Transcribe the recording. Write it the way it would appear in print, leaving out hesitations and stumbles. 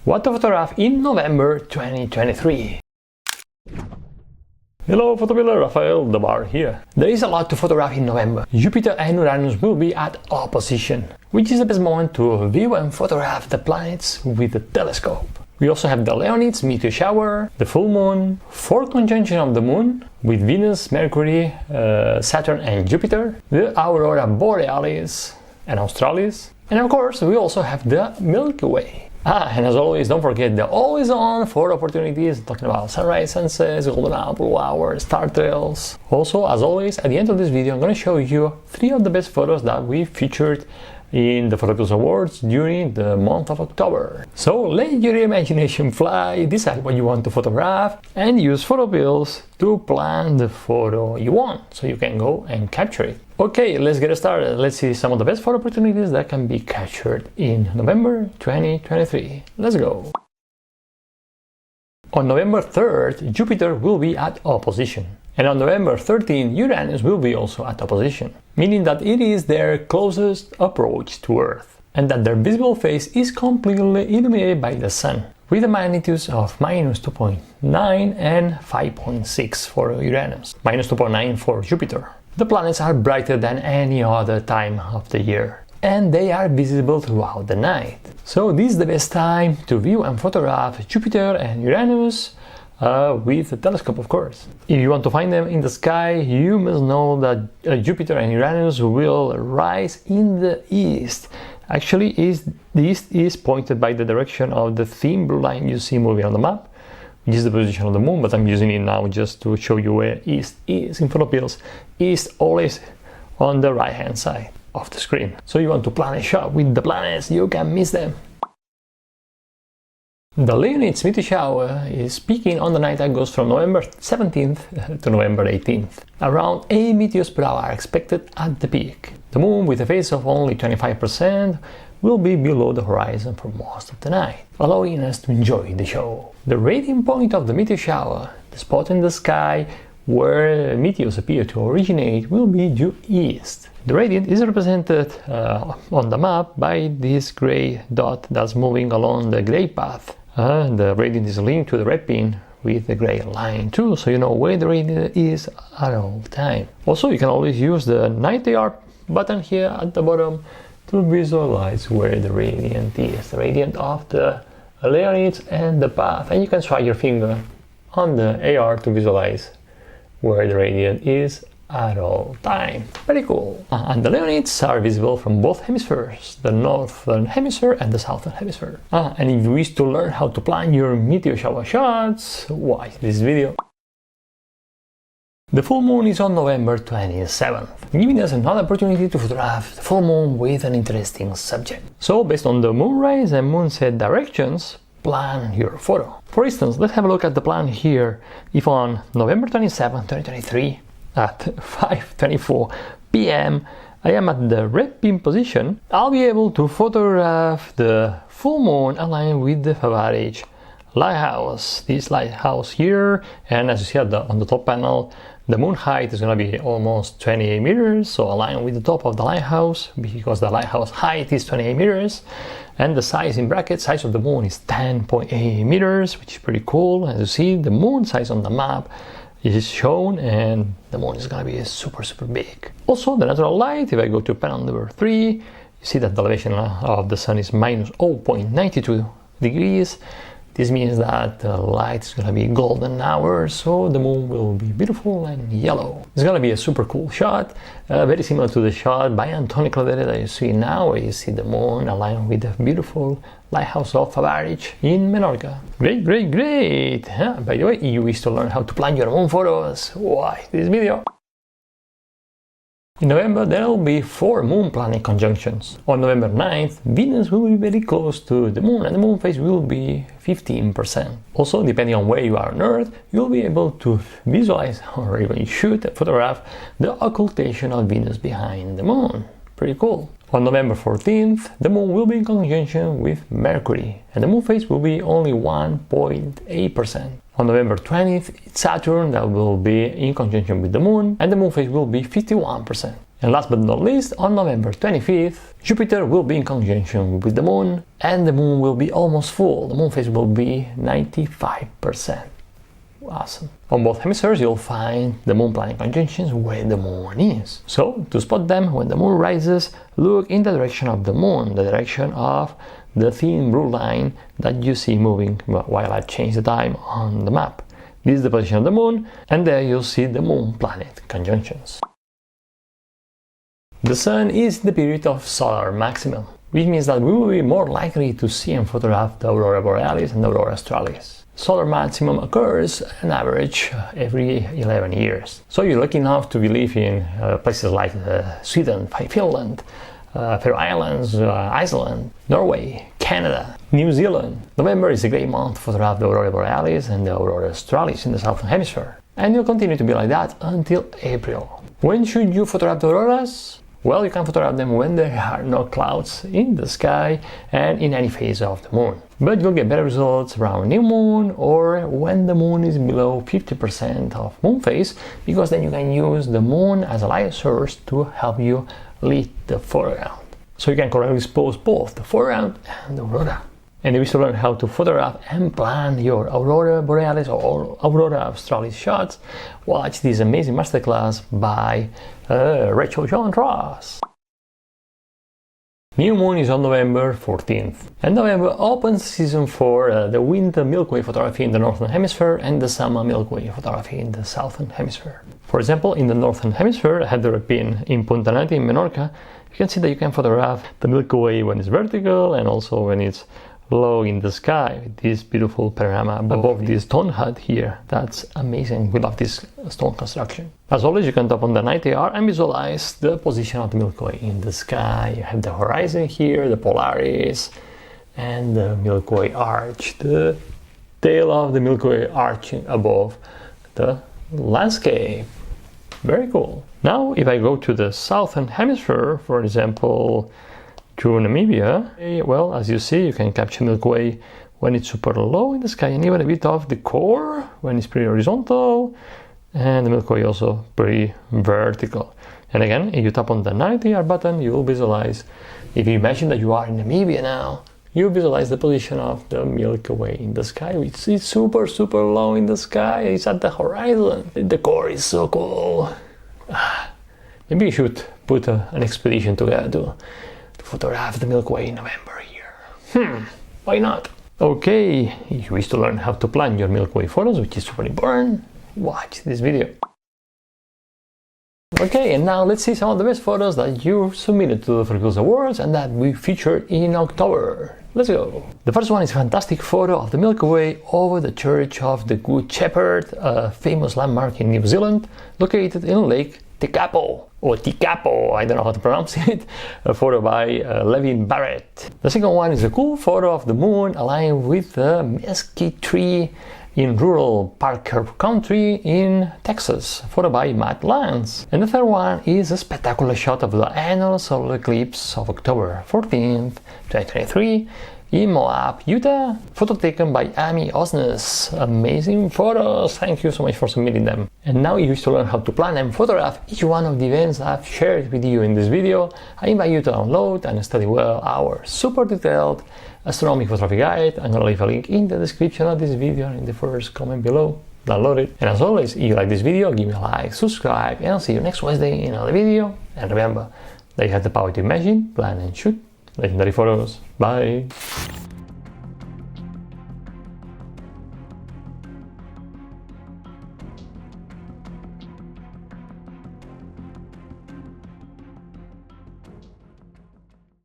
What to photograph in November 2023. Hello PhotoPiller, Rafael the Bar here. There is a lot to photograph in November. Jupiter and Uranus will be at opposition, which is the best moment to view and photograph the planets with the telescope. We also have the Leonids meteor shower, the full moon, 4 conjunction of the moon with Venus, Mercury, Saturn and Jupiter, the Aurora borealis and Australis, and of course we also have the Milky Way. And as always, don't forget the always on photo opportunities, talking about sunrise, sunsets, golden hour, blue hour, star trails. Also, as always, at the end of this video I'm going to show you 3 of the best photos that we featured in the PhotoPills Awards during the month of October. So let your imagination fly, decide what you want to photograph, and use PhotoPills to plan the photo you want, so you can go and capture it. Okay, let's get started. Let's see some of the best photo opportunities that can be captured in November 2023. Let's go! On November 3rd, Jupiter will be at opposition. And on November 13th, Uranus will be also at opposition, meaning that it is their closest approach to Earth, and that their visible face is completely illuminated by the Sun, with the magnitudes of -2.9 and 5.6 for Uranus, -2.9 for Jupiter. The planets are brighter than any other time of the year, and they are visible throughout the night. So this is the best time to view and photograph Jupiter and Uranus, with a telescope, of course. If you want to find them in the sky, you must know that Jupiter and Uranus will rise in the east. Actually, the east is pointed by the direction of the thin blue line you see moving on the map, which is the position of the moon, but I'm using it now just to show you where east is in PhotoPills. East always on the right hand side of the screen. So you want to plan a shot with the planets, you can miss them. The Leonids meteor shower is peaking on the night that goes from November 17th to November 18th. Around 8 meteors per hour are expected at the peak. The moon, with a phase of only 25%, will be below the horizon for most of the night, allowing us to enjoy the show. The radiant point of the meteor shower, the spot in the sky where meteors appear to originate, will be due east. The radiant is represented on the map by this gray dot that's moving along the gray path. The radiant is linked to the red pin with the gray line too, so you know where the radiant is at all time. Also, you can always use the night AR button here at the bottom to visualize where the radiant is, the radiant of the Leonids and the path, and you can try your finger on the AR to visualize where the radiant is at all time. Very cool. And the Leonids are visible from both hemispheres, the northern hemisphere and the southern hemisphere. And if you wish to learn how to plan your meteor shower shots, watch this video. The full moon is on November 27th, giving us another opportunity to photograph the full moon with an interesting subject. So, based on the moonrise and moonset directions, plan your photo. For instance, let's have a look at the plan here. If on November 27th, 2023, at 5:24 p.m. I am at the red pin position, I'll be able to photograph the full moon aligned with the Favarage lighthouse. This lighthouse here, and as you see on the top panel, the moon height is going to be almost 28 meters, so aligned with the top of the lighthouse, because the lighthouse height is 28 meters, and the size in brackets, size of the moon is 10.8 meters, which is pretty cool. As you see, the moon size on the map is shown, and the moon is going to be super big. Also, the natural light, if I go to panel number 3, you see that the elevation of the sun is minus 0.92 degrees. This means that the light is going to be golden hour, so the moon will be beautiful and yellow. It's going to be a super cool shot, very similar to the shot by Antonio Claudere that you see now, where you see the moon aligned with the beautiful lighthouse of Favarage in Menorca. Great! By the way, if you wish to learn how to plan your moon photos, watch this video. In November, there will be 4 moon planet conjunctions. On November 9th, Venus will be very close to the moon, and the moon phase will be 15%. Also, depending on where you are on Earth, you'll be able to visualize, or even shoot and photograph, the occultation of Venus behind the moon. Pretty cool. On November 14th, the moon will be in conjunction with Mercury, and the moon phase will be only 1.8%. On November 20th, it's Saturn that will be in conjunction with the moon, and the moon phase will be 51%. And last but not least, on November 25th, Jupiter will be in conjunction with the Moon, and the Moon will be almost full. The Moon phase will be 95%. Awesome. On both hemispheres, you'll find the Moon-planet conjunctions where the Moon is. So, to spot them, when the Moon rises, look in the direction of the Moon, the direction of the thin blue line that you see moving while I change the time on the map. This is the position of the Moon, and there you'll see the Moon-planet conjunctions. The Sun is the period of solar maximum, which means that we will be more likely to see and photograph the Aurora Borealis and the Aurora Australis. Solar maximum occurs on average every 11 years. So you're lucky enough to live in places like Sweden, Finland, Faroe Islands, Iceland, Norway, Canada, New Zealand. November is a great month to photograph the Aurora Borealis and the Aurora Australis in the southern hemisphere. And it'll continue to be like that until April. When should you photograph the auroras? Well, you can photograph them when there are no clouds in the sky and in any phase of the Moon. But you'll get better results around new moon or when the Moon is below 50% of moon phase, because then you can use the Moon as a light source to help you lead the foreground. So you can correctly expose both the foreground and the aurora. And if you wish to learn how to photograph and plan your Aurora Borealis or Aurora Australis shots, watch this amazing masterclass by Rachel John Ross. New Moon is on November 14th, and November opens season for the winter Milky Way photography in the Northern Hemisphere and the summer Milky Way photography in the Southern Hemisphere. For example, in the Northern Hemisphere, had there been in Punta Nati in Menorca, you can see that you can photograph the Milky Way when it's vertical and also when it's low in the sky, with this beautiful panorama above this stone hut here. That's amazing. We love this stone construction. As always, you can tap on the night AR and visualize the position of the Milky Way in the sky. You have the horizon here, the Polaris, and the Milky Way arch, the tail of the Milky Way arching above the landscape. Very cool. Now, if I go to the southern hemisphere, for example, to Namibia, well, as you see, you can capture Milky Way when it's super low in the sky and even a bit of the core when it's pretty horizontal, and the Milky Way also pretty vertical. And again, if you tap on the night AR button, you will visualize, if you imagine that you are in Namibia now, you visualize the position of the Milky Way in the sky, which is super low in the sky. It's at the horizon. The core is so cool. Maybe you should put an expedition together to photograph the Milky Way in November here. Why not? Okay, if you wish to learn how to plan your Milky Way photos, which is super important, watch this video. Okay, and now let's see some of the best photos that you submitted to the PhotoPills Awards and that we featured in October. Let's go! The first one is a fantastic photo of the Milky Way over the Church of the Good Shepherd, a famous landmark in New Zealand, located in Lake Tekapo, or Tekapo, I don't know how to pronounce it, a photo by Levin Barrett. The second one is a cool photo of the Moon aligned with the mesquite tree in rural Parker Country in Texas, photo by Matt Lance. And the third one is a spectacular shot of the annual solar eclipse of October 14th, 2023 in Moab, Utah, photo taken by Amy Osnes. Amazing photos, thank you so much for submitting them. And now if you wish to learn how to plan and photograph each one of the events I've shared with you in this video, I invite you to download and study well our super detailed astronomical photography guide. I'm gonna leave a link in the description of this video and in the first comment below. Download it. And as always, if you like this video, give me a like, subscribe, and I'll see you next Wednesday in another video. And remember that you have the power to imagine, plan and shoot legendary photos. Bye!